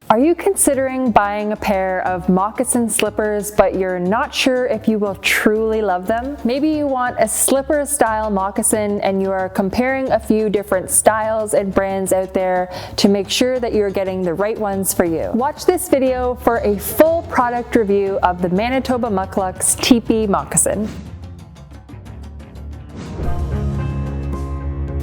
Are you considering buying a pair of moccasin slippers, but you're not sure if you will truly love them? Maybe you want a slipper style moccasin and you are comparing a few different styles and brands out there to make sure that you're getting the right ones for you. Watch this video for a full product review of the Manitobah Mukluks TIPI moccasin.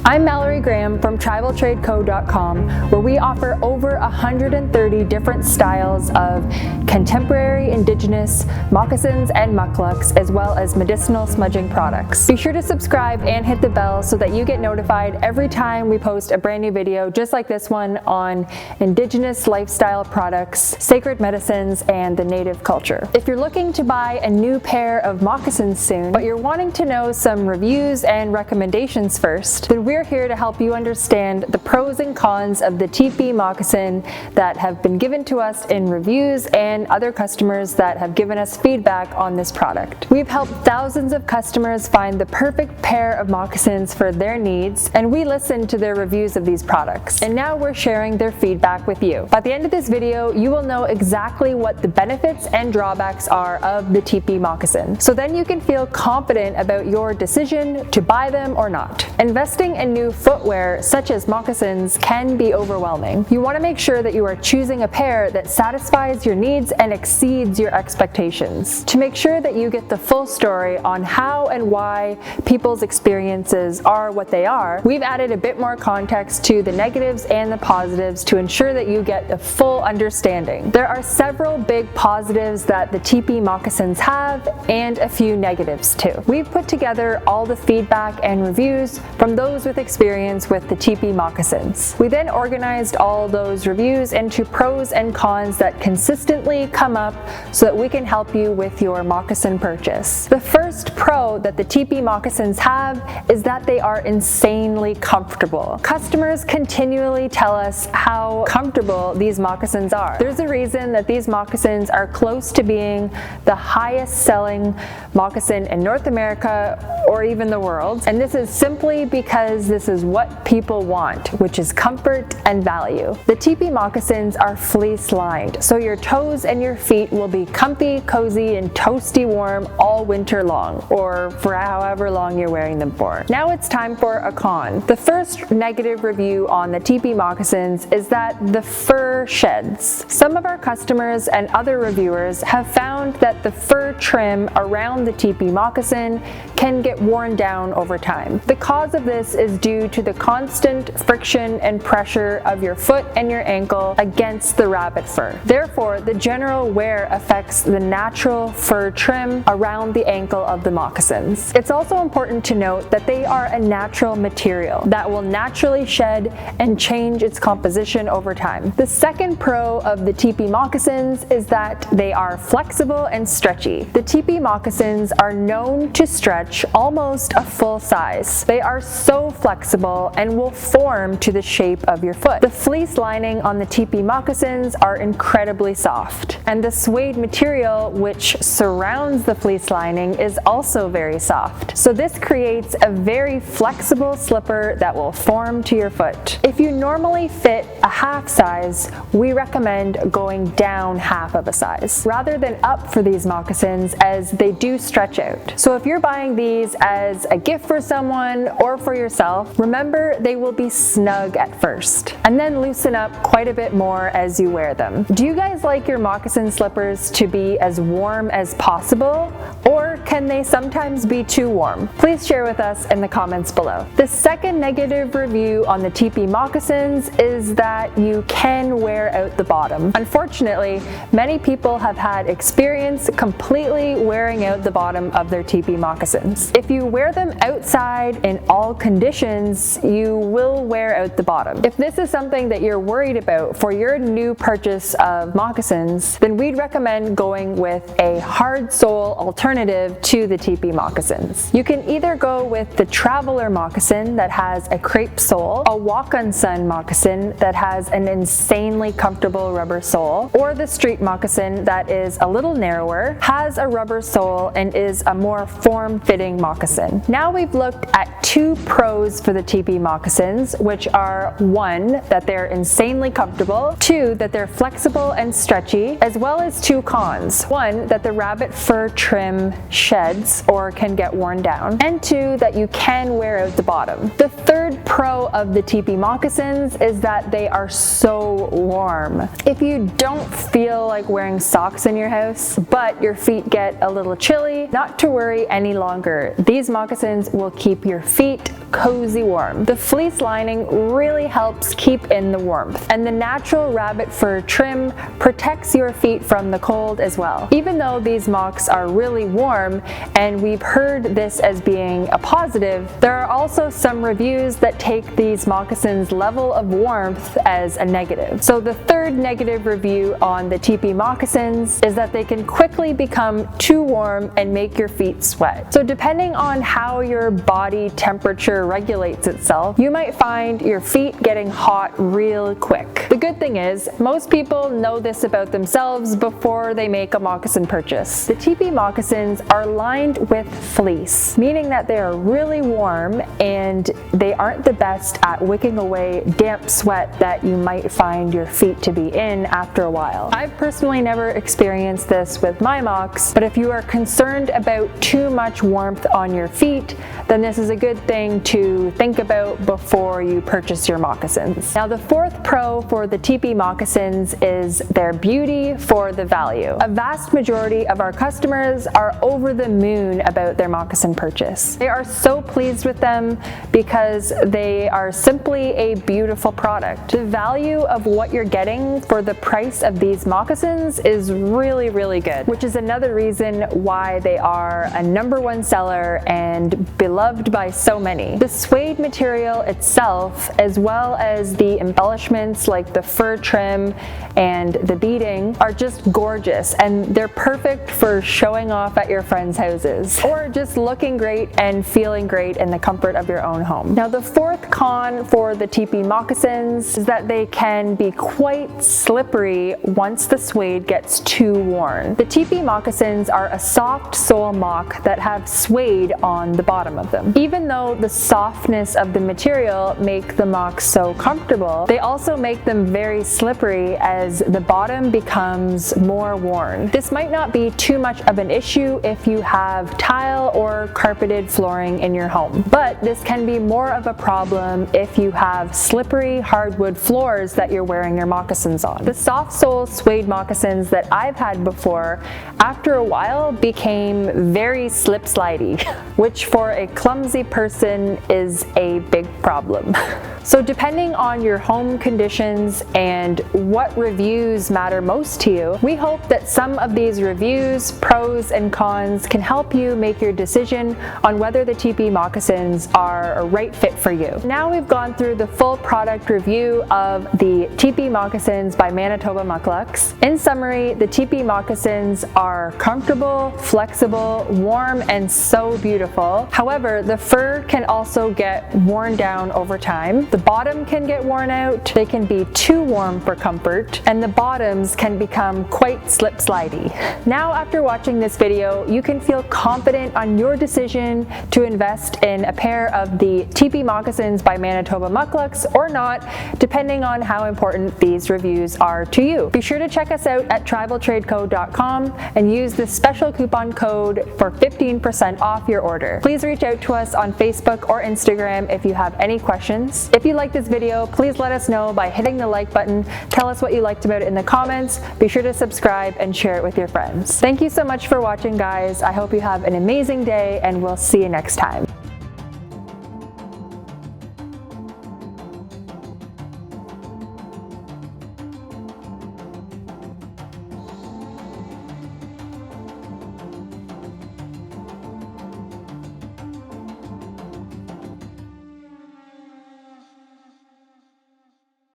I'm Mallory from TribalTradeCo.com, where we offer over 130 different styles of contemporary indigenous moccasins and mukluks, as well as medicinal smudging products. Be sure to subscribe and hit the bell so that you get notified every time we post a brand new video just like this one on indigenous lifestyle products, sacred medicines, and the native culture. If you're looking to buy a new pair of moccasins soon, but you're wanting to know some reviews and recommendations first, then we're here to help you understand the pros and cons of the TIPI moccasin that have been given to us in reviews and other customers that have given us feedback on this product. We've helped thousands of customers find the perfect pair of moccasins for their needs, and we listened to their reviews of these products. And now we're sharing their feedback with you. By the end of this video, you will know exactly what the benefits and drawbacks are of the TIPI moccasin. So then you can feel confident about your decision to buy them or not. Investing in new footwear such as moccasins can be overwhelming. You want to make sure that you are choosing a pair that satisfies your needs and exceeds your expectations. To make sure that you get the full story on how and why people's experiences are what they are, we've added a bit more context to the negatives and the positives to ensure that you get a full understanding. There are several big positives that the TIPI moccasins have and a few negatives too. We've put together all the feedback and reviews from those with experience with the TIPI moccasins. We then organized all those reviews into pros and cons that consistently come up so that we can help you with your moccasin purchase. The first pro that the TIPI moccasins have is that they are insanely comfortable. Customers continually tell us how comfortable these moccasins are. There's a reason that these moccasins are close to being the highest selling moccasin in North America or even the world, and this is simply because this is what people want, which is comfort and value. The TIPI moccasins are fleece lined, so your toes and your feet will be comfy, cozy, and toasty warm all winter long, or for however long you're wearing them for. Now it's time for a con. The first negative review on the TIPI moccasins is that the fur sheds. Some of our customers and other reviewers have found that the fur trim around the TIPI moccasin can get worn down over time. The cause of this is due to the constant friction and pressure of your foot and your ankle against the rabbit fur. Therefore, the general wear affects the natural fur trim around the ankle of the moccasins. It's also important to note that they are a natural material that will naturally shed and change its composition over time. The second pro of the TIPI moccasins is that they are flexible and stretchy. The TIPI moccasins are known to stretch almost a full size. They are so flexible and will form to the shape of your foot. The fleece lining on the TIPI moccasins are incredibly soft, and the suede material which surrounds the fleece lining is also very soft. So this creates a very flexible slipper that will form to your foot. If you normally fit a half size, we recommend going down half of a size rather than up for these moccasins, as they do stretch out. So if you're buying these as a gift for someone or for yourself, remember they will be snug at first and then loosen up quite a bit more as you wear them. Do you guys like your moccasin slippers to be as warm as possible, or can they sometimes be too warm? Please share with us in the comments below. The second negative review on the TIPI moccasins is that you can wear out the bottom. Unfortunately, many people have had experience completely wearing out the bottom of their TIPI moccasins. If you wear them outside in all conditions, you will wear out the bottom. If this is something that you're worried about for your new purchase of moccasins, then we'd recommend going with a hard sole alternative to the TIPI moccasins. You can either go with the traveler moccasin that has a crepe sole, a walk-on sun moccasin that has an insanely comfortable rubber sole, or the street moccasin that is a little narrower, has a rubber sole, and is a more form-fitting moccasin. Now we've looked at two pros pros for the TIPI moccasins, which are 1, that they're insanely comfortable, 2, that they're flexible and stretchy, as well as 2 cons. 1, that the rabbit fur trim sheds or can get worn down, and 2, that you can wear out the bottom. The third pro of the TIPI moccasins is that they are so warm. If you don't feel like wearing socks in your house, but your feet get a little chilly, not to worry any longer. These moccasins will keep your feet cozy warm. The fleece lining really helps keep in the warmth, and the natural rabbit fur trim protects your feet from the cold as well. Even though these mocks are really warm, and we've heard this as being a positive, there are also some reviews that take these moccasins' level of warmth as a negative. So the third negative review on the TIPI moccasins is that they can quickly become too warm and make your feet sweat. So depending on how your body temperature regulates itself, you might find your feet getting hot real quick. The good thing is, most people know this about themselves before they make a moccasin purchase. The TIPI moccasins are lined with fleece, meaning that they are really warm and they aren't the best at wicking away damp sweat that you might find your feet to be in after a while. I've personally never experienced this with my mocks, but if you are concerned about too much warmth on your feet, then this is a good thing to think about before you purchase your moccasins. Now, the fourth pro for the TIPI moccasins is their beauty for the value. A vast majority of our customers are over the moon about their moccasin purchase. They are so pleased with them because they are simply a beautiful product. The value of what you're getting for the price of these moccasins is really, really good, which is another reason why they are a #1 seller and beloved by so many. The suede material itself, as well as the embellishments like the fur trim and the beading, are just gorgeous, and they're perfect for showing off at your friends' houses or just looking great and feeling great in the comfort of your own home. Now, the fourth con for the TIPI moccasins is that they can be quite slippery once the suede gets too worn. The TIPI moccasins are a soft sole mock that have suede on the bottom of them. Even though the softness of the material make the mocks so comfortable, they also make them very slippery as the bottom becomes more worn. This might not be too much of an issue if you have tile or carpeted flooring in your home, but this can be more of a problem if you have slippery hardwood floors that you're wearing your moccasins on. The soft sole suede moccasins that I've had before, after a while, became very slip-slidey, which for a clumsy person is a big problem. So depending on your home conditions and what reviews matter most to you, we hope that some of these reviews, pros and cons, can help you make your decision on whether the TIPI moccasins are a right fit for you. Now we've gone through the full product review of the TIPI moccasins by Manitobah Mukluks. In summary, the TIPI moccasins are comfortable, flexible, warm, and so beautiful. However, the fur can also get worn down over time. The bottom can get worn out, they can be too warm for comfort, and the bottoms can become quite slip-slidey. Now, after watching this video, you can feel confident on your decision to invest in a pair of the TIPI moccasins by Manitobah Mukluks or not, depending on how important these reviews are to you. Be sure to check us out at tribaltradeco.com and use this special coupon code for 15% off your order. Please reach out to us on Facebook or Instagram if you have any questions. If you like this video, please let us know by hitting the like button. Tell us what you liked about it in the comments. Be sure to subscribe and share it with your friends. Thank you so much for watching, guys. I hope you have an amazing day, and we'll see you next time.